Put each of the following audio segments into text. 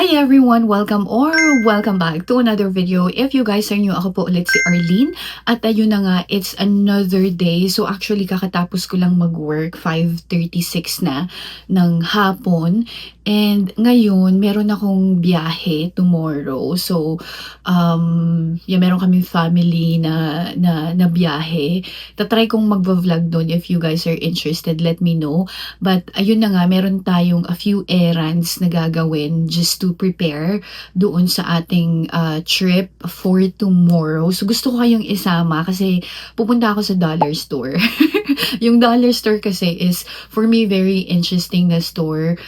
Hi everyone! Welcome back to another video. If you guys are new, ako po ulit si Arlene. At ayun na nga, it's another day. So actually, kakatapos ko lang mag-work, 5:36 na ng hapon. And ngayon, meron akong biyahe tomorrow. So, meron kaming family na biyahe. Tatry kong mag-vlog doon. If you guys are interested, let me know. But ayun na nga, meron tayong a few errands na gagawin just to prepare doon sa ating trip for tomorrow. So gusto ko kayong isama kasi pupunta ako sa dollar store. Yung dollar store kasi is for me very interesting na store.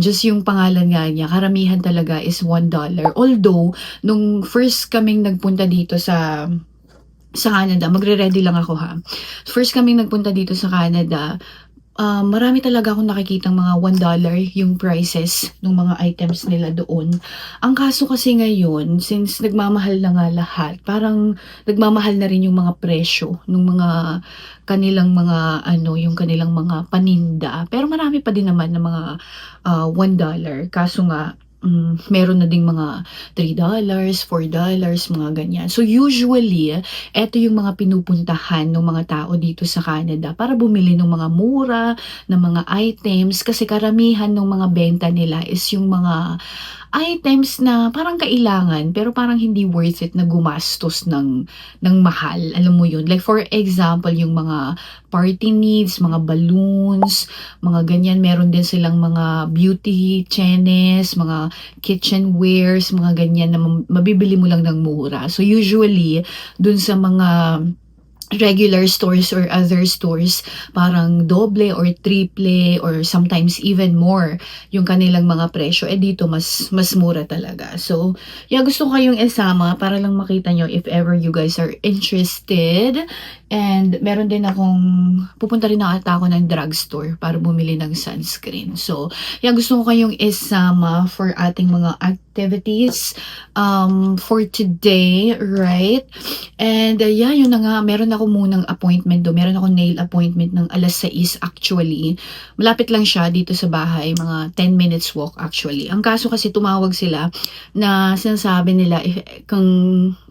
Just yung pangalan nga niya, karamihan talaga is $1. Although, nung first kaming nagpunta dito sa Canada, magre-ready lang ako ha. First kaming nagpunta dito sa Canada, marami talaga akong nakikitang mga $1 yung prices ng mga items nila doon. Ang kaso kasi ngayon, since nagmamahal na nga lahat, parang nagmamahal na rin yung mga presyo ng mga kanilang mga yung kanilang mga paninda. Pero marami pa din naman ng mga $1. Kaso nga, meron na ding mga $3, $4, mga ganyan. So usually, eto yung mga pinupuntahan ng mga tao dito sa Canada para bumili ng mga mura na mga items kasi karamihan ng mga benta nila is yung mga items na parang kailangan pero parang hindi worth it na gumastos ng mahal. Alam mo yun? Like for example, yung mga party needs, mga balloons, mga ganyan. Meron din silang mga beauty chenes, mga kitchenwares, mga ganyan na mabibili mo lang ng mura. So usually, dun sa mga regular stores or other stores, parang doble or triple or sometimes even more yung kanilang mga presyo. Dito mas mura talaga. So, gusto ko kayong isama para lang makita nyo if ever you guys are interested. And meron din akong, pupunta rin ata ako ng drugstore para bumili ng sunscreen. So, gusto ko kayong isama for ating mga activities for today, right? And yun na nga, meron ako munang appointment do. Meron ako nail appointment ng alas 6 actually. Malapit lang siya dito sa bahay, mga 10 minutes walk actually. Ang kaso kasi tumawag sila na sinasabi nila kung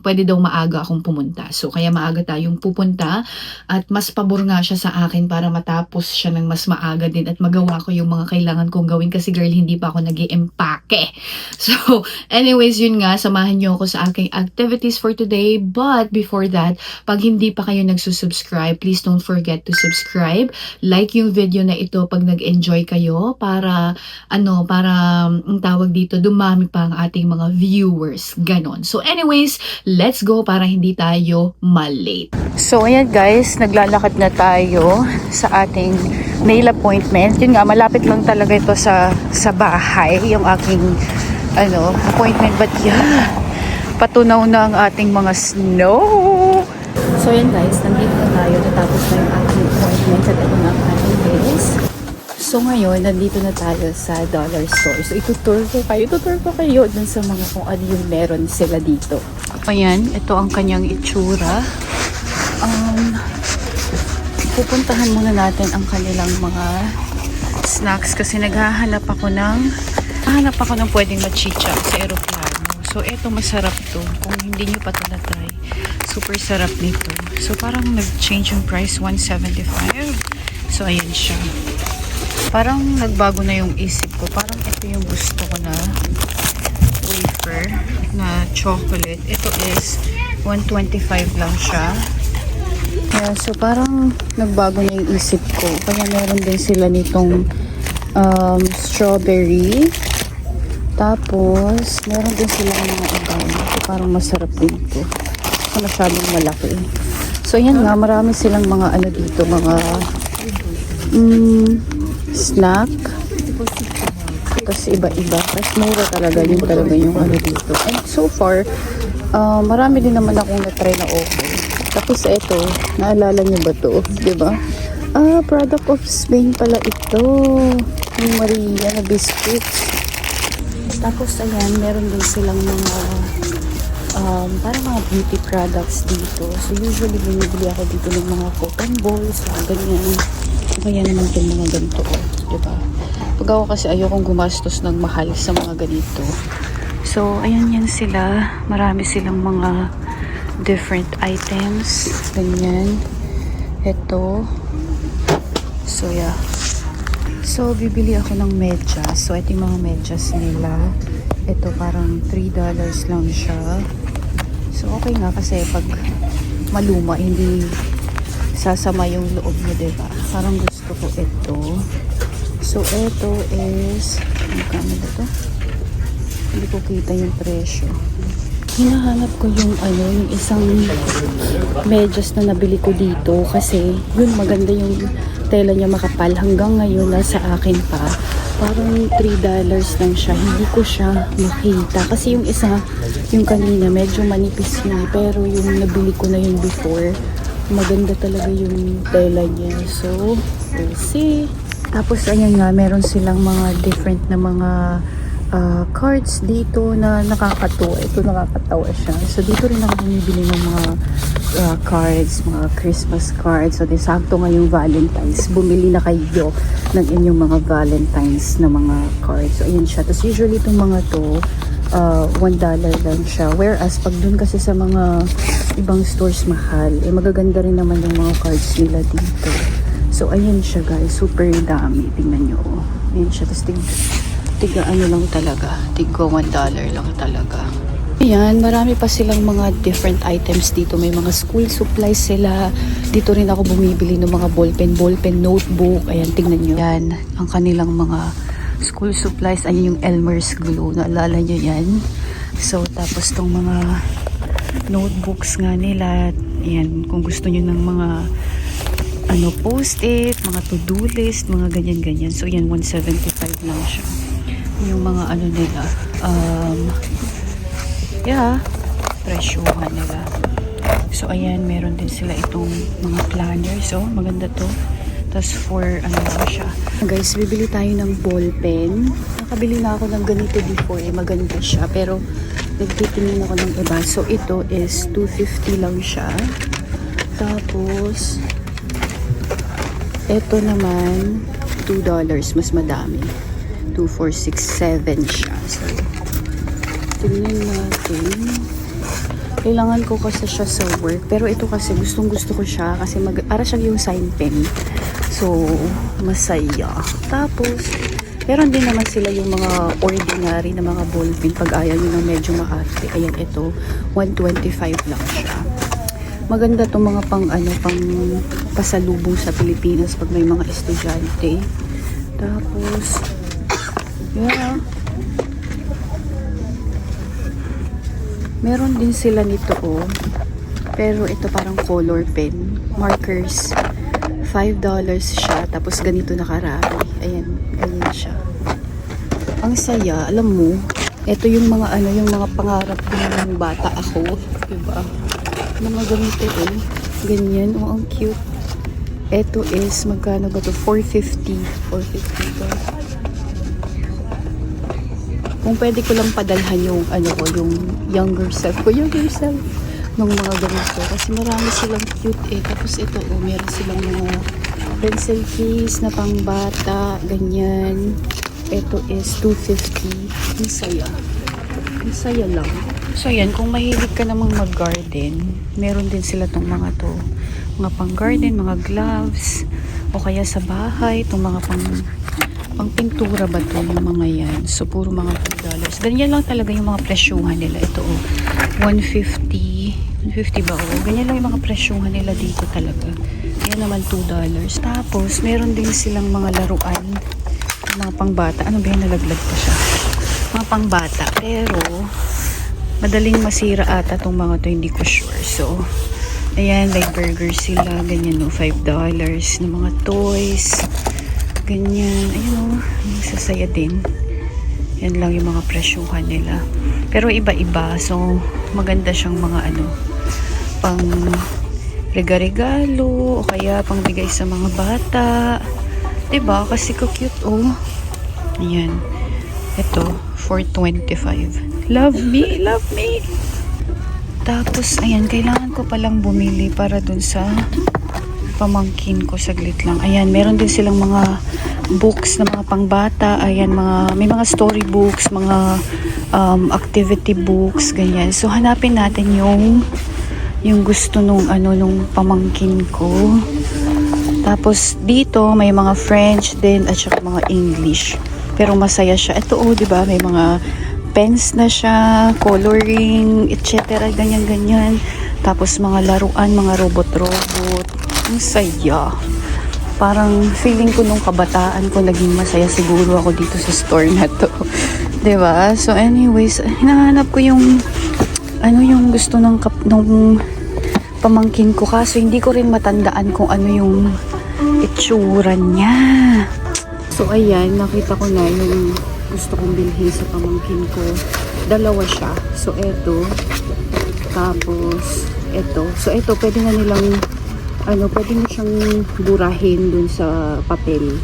pwede daw maaga akong pumunta. So kaya maaga tayong pupunta at mas pabor nga siya sa akin para matapos siya ng mas maaga din at magawa ko yung mga kailangan kong gawin kasi girl, hindi pa ako nag-i-empake. So anyways, yun nga, samahan niyo ako sa aking activities for today. But before that, pag hindi pa kayo nagsusubscribe, please don't forget to subscribe. Like yung video na ito pag nag-enjoy kayo para ang tawag dito, dumami pa ang ating mga viewers. Ganon. So anyways, let's go para hindi tayo malate. So ayan guys, naglalakad na tayo sa ating nail appointment. Yun nga, malapit lang talaga ito sa bahay, yung aking appointment. But patunaw na ang ating mga snow. So yan guys, nandito na tayo. Natapos na yung ating appointment at ito na ang ating bills. So ngayon, nandito na tayo sa dollar store. So itutur ko kayo dun sa mga kung ano yung meron sila dito. Ayan, ito ang kanyang itsura. Pupuntahan muna natin ang kanilang mga snacks kasi naghahanap ako ng pwedeng machicha sa aeroplano. So ito masarap to. Kung hindi nyo pa ito na-try, super sarap nito. So parang nag-change yung price, $1.75. So ayan siya. Parang nagbago na yung isip ko. Parang ito yung gusto ko na wafer na chocolate. Ito is $1.25 lang siya. So parang nagbago na yung isip ko. Kaya meron din sila nitong strawberry. Tapos meron din sila mga agaw. So parang masarap din ito. So masyadong malaki. So yan nga, marami silang mga dito, mga snack. Tapos iba-iba. Tapos mura talaga yung dito. And so far, marami din naman akong na-try na okay. Tapos ito, naalala niyo ba to? Diba? Product of Spain pala ito. Yung Maria na biscuits. Tapos ayan, meron din silang mga parang mga beauty products dito. So usually binibili ako dito ng mga cotton balls, mga ganyan. Kaya naman itong mga ganito, diba? Pag ako kasi ayokong gumastos ng mahal sa mga ganito. So, ayan yan sila. Marami silang mga different items. Ganyan. Ito. So, yeah. So, bibili ako ng medyas. So, ito yung mga medyas nila. Ito parang $3 lang siya. So, okay nga kasi pag maluma, hindi sasama yung loob mo, diba? Parang gusto ko ito. So, ito is, magkano ba ito? Hindi ko kita yung presyo. Hinahanap ko yung yung isang medyas na nabili ko dito kasi yun, maganda yung tela niya, makapal. Hanggang ngayon, nasa akin pa. Parang $3 lang siya. Hindi ko siya makita. Kasi yung isa, yung kanina, medyo manipis na. Pero yung nabili ko na yun before, maganda talaga yung tela niya. So, we'll see. Tapos, ayan nga, meron silang mga different na mga cards dito na nakakatawa. Ito nakakatawa siya. So, dito rin ako bumibili ng mga cards, mga Christmas cards. So, sakto ngayong Valentine's. Bumili na kayo ng inyong mga Valentine's na mga cards. So, ayan siya. Tapos, usually itong mga to, $1 lang siya. Whereas, pag dun kasi sa mga ibang stores mahal, magaganda rin naman yung mga cards nila dito. So, ayan siya guys. Super dami. Tingnan nyo. Ayan siya. Tapos, tiga ano lang talaga. Tiga $1 lang talaga. Ayan, marami pa silang mga different items dito. May mga school supplies sila. Dito rin ako bumibili ng mga ballpen, notebook. Ayan, tingnan nyo. Yan, ang kanilang mga school supplies. Ayan yung Elmer's glue. Naalala nyo yan? So, tapos tong mga notebooks nga nila. Ayan, kung gusto nyo ng mga post-it, mga to-do list, mga ganyan-ganyan. So, yan, $175 lang siya. Yung mga nila, presyuhan nila. So, ayan, meron din sila itong mga planner. So, maganda to. Tapos, for, lang siya. Guys, bibili tayo ng ballpen. Nakabili na ako ng ganito before. Maganda siya. Pero, nagtitingin ako ng iba. So, ito is $250 lang siya. Tapos, ito naman, $2. Mas madami. 2, 4, 6, 7 siya. So, tingnan natin. Kailangan ko kasi siya sa work. Pero ito kasi gustong gusto ko siya. Kasi para siya yung sign pen. So, masaya. Tapos, meron din naman sila yung mga ordinary na mga ballpen. Pag ayaw nyo ng medyo maarte. Ayan, ito. $125 lang siya. Maganda itong mga pang pasalubong sa Pilipinas pag may mga estudyante. Tapos, yeah. Meron din sila nito pero ito parang color pen. Markers. $5 siya. Tapos ganito nakarami. Ayan. Ayan siya. Ang saya. Alam mo, ito yung mga yung mga pangarap ko ng bata ako. Diba? Mga ganito ganyan. Ang cute. Ito is, magkano ba ito? $450 to. Kung pwede ko lang padalhan yung yung younger self ng mga ganito. Kasi marami silang cute Tapos ito, meron silang mga pencil case na pangbata, ganyan. Ito is $250. Ang saya. Ang saya lang. So yan, kung mahilig ka namang mag-garden, meron din sila tong mga to. Mga pang-garden, mga gloves, o kaya sa bahay, itong mga pang pintura ba to, yung mga yan. So, puro mga $2. Ganyan lang talaga yung mga presyuhan nila. Ito, $150. $150 ba? Ganyan lang yung mga presyuhan nila dito talaga. Yan naman $2. Tapos, meron din silang mga laruan. Mga pangbata. Ano ba yan? Nalaglag pa siya. Mga pangbata. Pero, madaling masira ata itong mga to. Hindi ko sure. So, ayan, like burger sila. Ganyan, $5 na mga toys. Ganyan. Ayun nagsasaya din. Yan lang yung mga presyuhan nila. Pero iba-iba. So, maganda siyang mga pang regalo o kaya pang bigay sa mga bata. Diba? Kasi cute Ayan. Ito, $425. Love me, love me. Tapos, ayan, kailangan ko palang bumili para dun sa pamangkin ko, saglit lang. Ayan, meron din silang mga books na mga pangbata. Ayan, may mga storybooks, mga activity books, ganyan. So, hanapin natin yung gusto nung pamangkin ko. Tapos, dito, may mga French din at saka mga English. Pero masaya siya. Ito, di ba? May mga pens na siya, coloring, etc. Ganyan-ganyan. Tapos, mga laruan, mga robot-robot. Ang saya. Parang feeling ko nung kabataan ko naging masaya siguro ako dito sa store na to. 'Di ba? So anyways, hinahanap ko yung gusto ng pamangkin ko, kaso hindi ko rin matandaan kung ano yung itsura niya. So ayan, nakita ko na yung gusto kong bilhin sa pamangkin ko. Dalawa siya. So eto. Tapos eto. So eto, pwede na nilang pwede mo siyang burahin dun sa papel.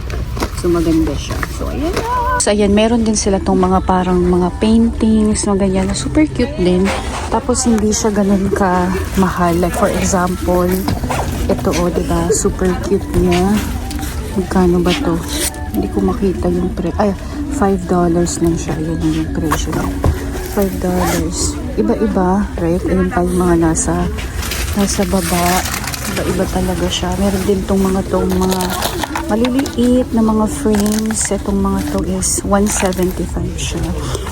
So, maganda siya. So, ayan na. So, ayan, meron din sila tong mga parang mga paintings, mga ganyan. Super cute din. Tapos, hindi siya ganun ka mahal. Like, for example, ito, diba? Super cute niya. Magkano ba to? Hindi ko makita yung $5 lang siya. Yan yung presyo niya. $5. Iba-iba, right? Ayun pa yung mga nasa baba. Iba-iba talaga siya. Meron din tong mga maliliit na mga frames. Itong mga to is $175 siya.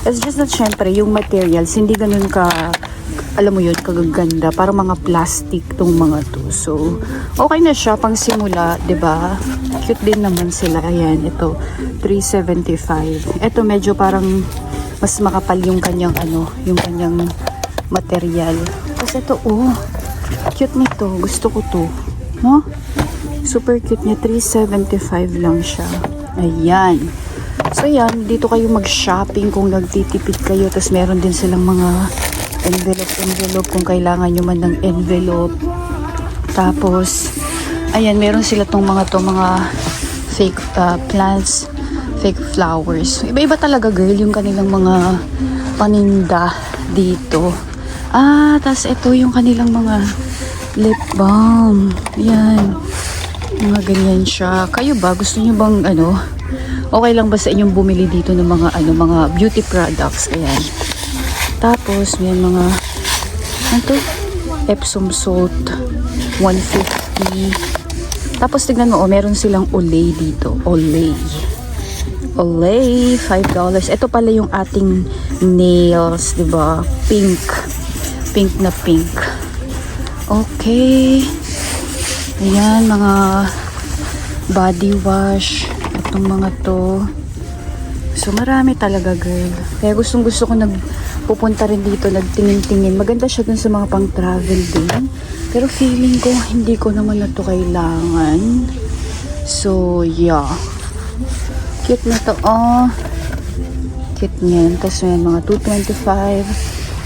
It's just that syempre, yung materials, hindi ganun alam mo yun, kagaganda. Parang mga plastic tong mga to. So, okay na siya pang simula, 'di ba? Cute din naman sila. Ayan, ito, $375. Ito medyo parang mas makapal yung kanyang yung kanyang material. Tapos ito, cute nito. Gusto ko to. No? Super cute niya. $375 lang siya. Ayan. So, yan. Dito kayo mag-shopping kung nagtitipid kayo. Tapos, meron din silang mga envelope kung kailangan nyo man ng envelope. Tapos, ayan. Meron sila tong mga fake plants, fake flowers. Iba-iba talaga, girl, yung kanilang mga paninda dito. Tapos ito yung kanilang mga lip balm. Yan. Mga ganyan siya. Kayo ba? Gusto niyo bang okay lang ba sa inyong bumili dito ng mga beauty products? Ayan. Tapos, may mga Epsom salt, $150. Tapos, tignan mo, meron silang Olay dito. Olay, $5. Ito pala yung ating nails, diba? Pink na pink. Okay. Ayan, mga body wash. Itong mga to. So, marami talaga, girl. Kaya gustong gusto ko pupunta rin dito, nagtingin-tingin. Maganda siya dun sa mga pang-travel din. Pero feeling ko, hindi ko naman na to kailangan. So, yeah. Cute na to. Cute niyan. Tapos may mga $2.25.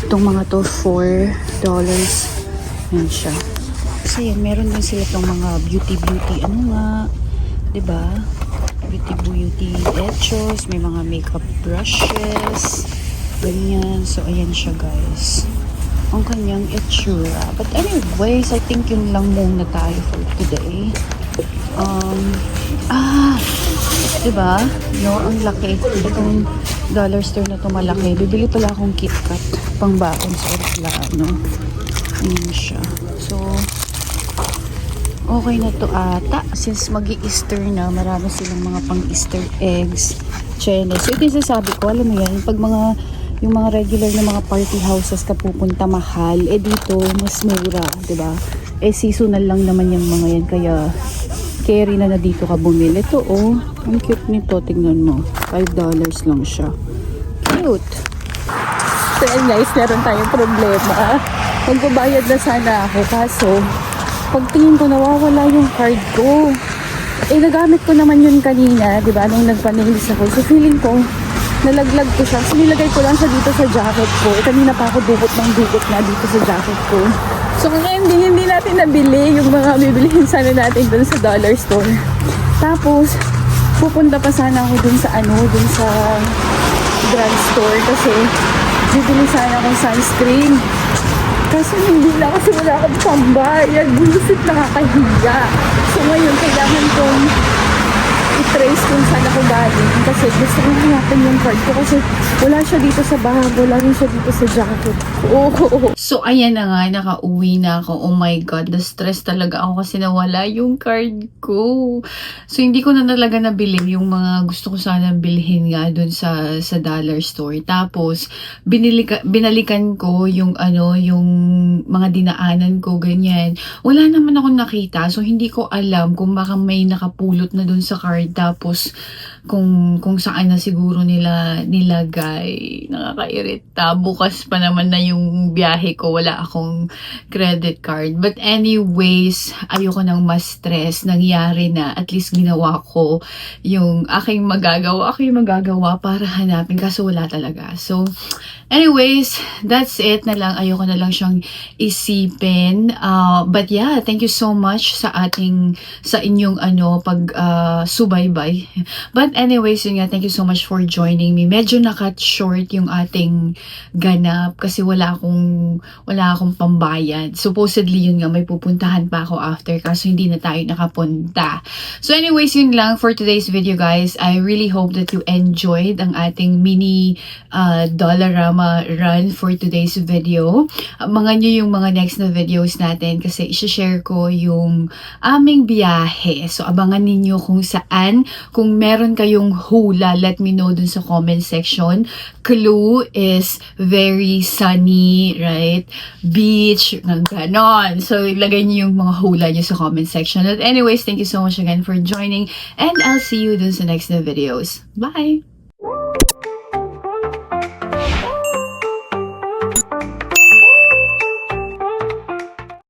Itong mga to, $4. Yan siya. Kasi yan, meron din sila itong mga beauty. Diba? Beauty etchos. May mga makeup brushes. Ganyan. So, ayan siya, guys. Ang kanyang itsura. But anyways, I think yun lang muna tayo for today. Diba? No, ang laki. Itong dollar store na to malaki. Bibili pala akong KitKat pang baon sa aeroplano. Ayan siya. So, okay na to ata. Since mag-i-Easter na, marami silang mga pang-Easter eggs. Chenes. So, ito yung sasabi ko, alam mo yan, pag yung mga regular na mga party houses ka pupunta mahal, dito mas mura, diba? Seasonal lang naman yung mga yan, kaya carry na dito ka bumili. Ito, ang cute nito, tingnan mo. $5 lang siya. Cute. So, guys, meron tayong problema. Magbabayad na sana ako, kaso pagtingin ko, nawawala yung card ko. Nagamit ko naman yun kanina, di ba, nung nagpa-nails ako. So, feeling ko, nalaglag ko siya. So, nilagay ko lang siya dito sa jacket ko. Kanina pa ako dukot na dito sa jacket ko. So, kung hindi natin nabili yung mga bibilihin sana natin dun sa dollar store. Tapos, pupunta pa sana ako dun sa drugstore kasi bibili sana akong sunscreen. Kaso hindi na kasi wala akong pambayad. Bulisit nakakahiya. So ngayon, kailangan kong i-trace kung saan ako galing. Kasi gusto kong hanapin yung card ko kasi wala siya dito sa bag. Wala rin siya dito sa jacket ko. So ayan na nga, nakauwi na ako. Oh my God, na-stress talaga ako kasi nawala yung card ko. So hindi ko na talaga nabili yung mga gusto ko sana bilhin nga dun sa dollar store. Tapos binalikan ko yung yung mga dinaanan ko, ganyan. Wala naman akong nakita. So hindi ko alam kung baka may nakapulot na dun sa card. Tapos kung saan na siguro nila nilagay. Nakakairita. Bukas pa naman na yung biyahe ko. Wala akong credit card. But anyways, ayoko nang ma-stress. Nangyari na. At least ginawa ko yung aking magagawa. Ako yung magagawa para hanapin. Kaso wala talaga. So, anyways, that's it na lang. Ayoko na lang siyang isipin. But yeah, thank you so much sa inyong subaybay. But anyways, yun nga, thank you so much for joining me. Medyo nakat short yung ating ganap kasi wala akong pambayad. Supposedly yun nga, may pupuntahan pa ako after kaso hindi na tayo nakapunta. So anyways, yun lang for today's video, guys. I really hope that you enjoyed ang ating mini Dollarama run for today's video. Abangan nyo yung mga next na videos natin kasi isi-share ko yung aming biyahe. So abangan ninyo kung saan. Kung meron kayong hula, let me know dun sa comment section. Clue is very sunny, right? Beach, ganon. So ilagay nyo yung mga hula nyo sa comment section. But anyways, thank you so much again for joining and I'll see you dun sa next na videos. Bye!